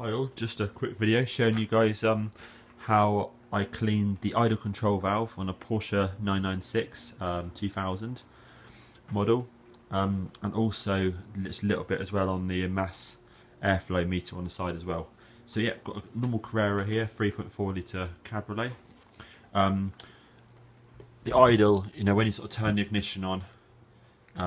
Hi all, just a quick video showing you guys how I cleaned the idle control valve on a Porsche 996 2000 model, and also it's a little bit as well on the mass airflow meter on the side as well. So yeah, got a normal Carrera here, 3.4 litre cabriolet. The idle, you know, when you sort of turn the ignition on,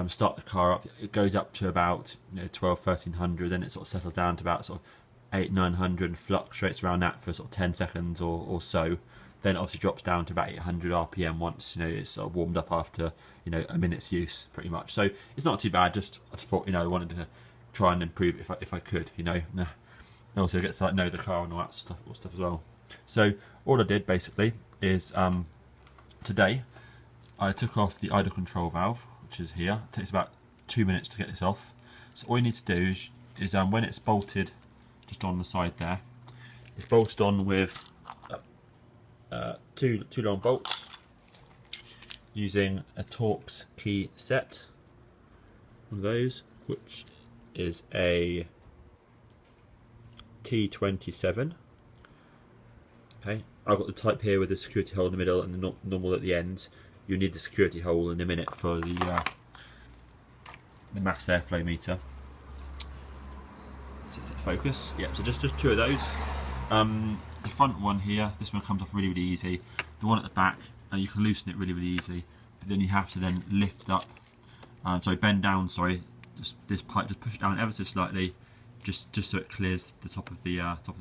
start the car up, it goes up to about 1200-1300, then it sort of settles down to about sort of 800-900 and fluctuates around that for sort of 10 seconds or so. Then it obviously drops down to about 800 RPM once it's sort of warmed up after a minute's use, pretty much. So it's not too bad. I just thought I wanted to try and improve it if I could, and also get to know the car and all that stuff as well. So all I did basically is today I took off the idle control valve, which is here. It takes about 2 minutes to get this off. So all you need to do is when it's bolted just on the side there, it's bolted on with two long bolts using a Torx key set, one of those, which is a T27. Okay, I've got the type here with the security hole in the middle and the normal at the end. You need the security hole in a minute for the mass airflow meter. Focus. Yep. So just two of those. The front one here, this one comes off really easy. The one at the back, you can loosen it really easy, but then you have to then lift up. Bend down. Sorry, this pipe. Just push it down ever so slightly, just so it clears the top of the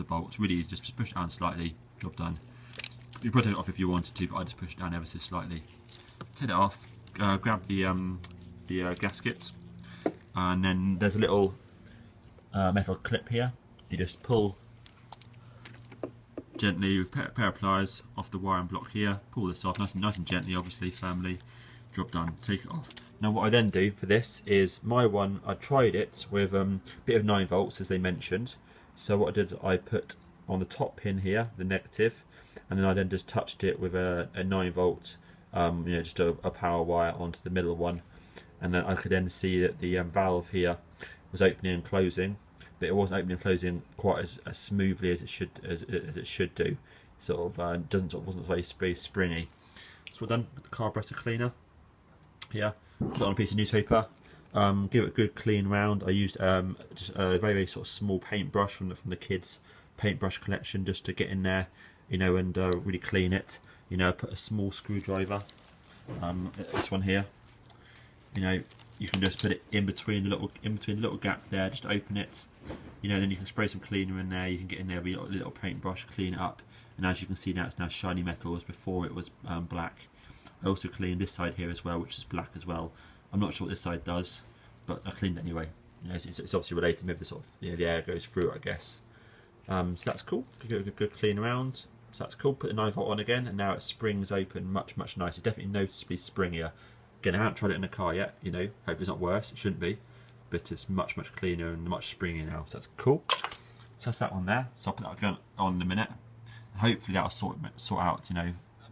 bolt. It's really easy. Just push it down slightly. Job done. You could take it off if you wanted to, but I just push it down ever so slightly. Take it off. Grab the gasket, and then there's a little metal clip here. You just pull gently with a pair of pliers off the wiring block here. Pull this off nice and gently, obviously firmly. Job done. Take it off. Now what I then do for this is my one. I tried it with a bit of 9 volts as they mentioned. So what I did is I put on the top pin here the negative, and then I then just touched it with a 9 volt, just a power wire onto the middle one, and then I could then see that the valve here was opening and closing, but it wasn't opening and closing quite as smoothly as it should do. Wasn't very springy. So we're done with the carburetor cleaner. Here, put on a piece of newspaper, give it a good clean round. I used just a very sort of small paintbrush from the kids' paintbrush collection, just to get in there, and really clean it. I put a small screwdriver, this one here. You can just put it in between the little gap there, just open it. Then you can spray some cleaner in there. You can get in there with a little paintbrush, clean it up, and as you can see now, it's now shiny metal, as before it was black. I also cleaned this side here as well, which is black as well. I'm not sure what this side does, but I cleaned it anyway. It's obviously related. Maybe the sort of the air goes through it, I guess. So that's cool. Give it a good clean around. So that's cool. Put the 9 volt on again, and now it springs open much nicer. Definitely noticeably springier. Again, I haven't tried it in the car yet. Hope it's not worse. It shouldn't be, but it's much cleaner and much springier now. So that's cool. So that's that one there. So I'll put that again on in a minute. Hopefully that'll sort out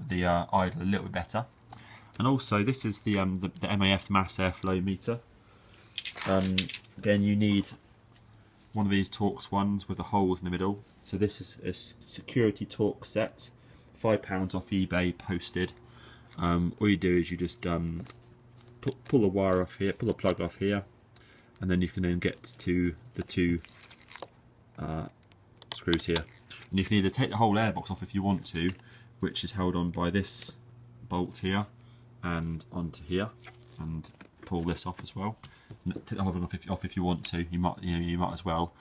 the idle a little bit better. And also this is the MAF mass airflow meter. Again, you need one of these Torx ones with the holes in the middle. So this is a security Torx set, £5 off eBay, posted. All you do is you just pull the wire off here, pull the plug off here, and then you can then get to the 2 screws here. And you can either take the whole airbox off if you want to, which is held on by this bolt here and onto here, and pull this off as well. And take the whole thing off if you want to. You might as well.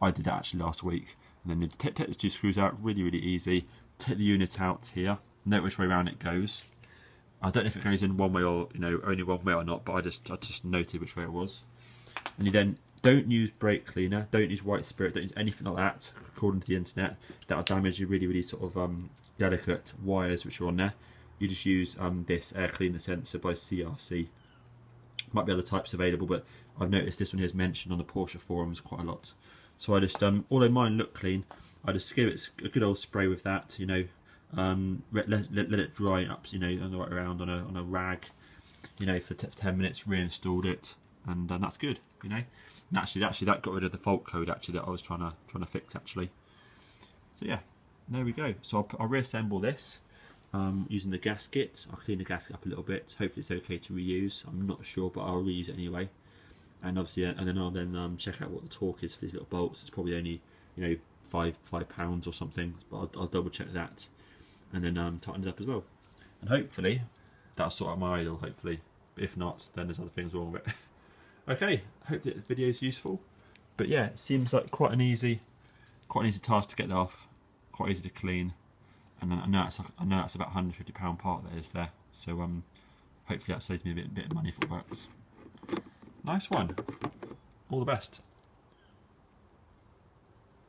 I did that actually last week. And then you take the 2 screws out, really easy. Take the unit out here. Note which way around it goes. I don't know if it goes in one way or only one way or not, but I just noted which way it was. And you then don't use brake cleaner, don't use white spirit, don't use anything like that. According to the internet, that'll damage your really sort of delicate wires which are on there. You just use this air cleaner sensor by CRC. Might be other types available, but I've noticed this one here is mentioned on the Porsche forums quite a lot. So I just, although mine look clean, I just give it a good old spray with that. Let it dry up, on the way around on a rag, for 10 minutes, reinstalled it, and that's good, And actually that got rid of the fault code actually that I was trying to fix actually. So yeah, there we go. So I'll reassemble this using the gasket. I'll clean the gasket up a little bit. Hopefully it's okay to reuse. I'm not sure, but I'll reuse it anyway. And obviously, and then I'll check out what the torque is for these little bolts. It's probably only, you know, £5 or something, but I'll double check that, and then tighten it up as well. And hopefully that'll sort out my idle. Hopefully, but if not, then there's other things wrong with it. Okay, hope that the video is useful. But yeah, it seems like quite an easy task to get that off. Quite easy to clean, and I know it's about £150 part that is there. So hopefully that saves me a bit of money if it works. Nice one. All the best.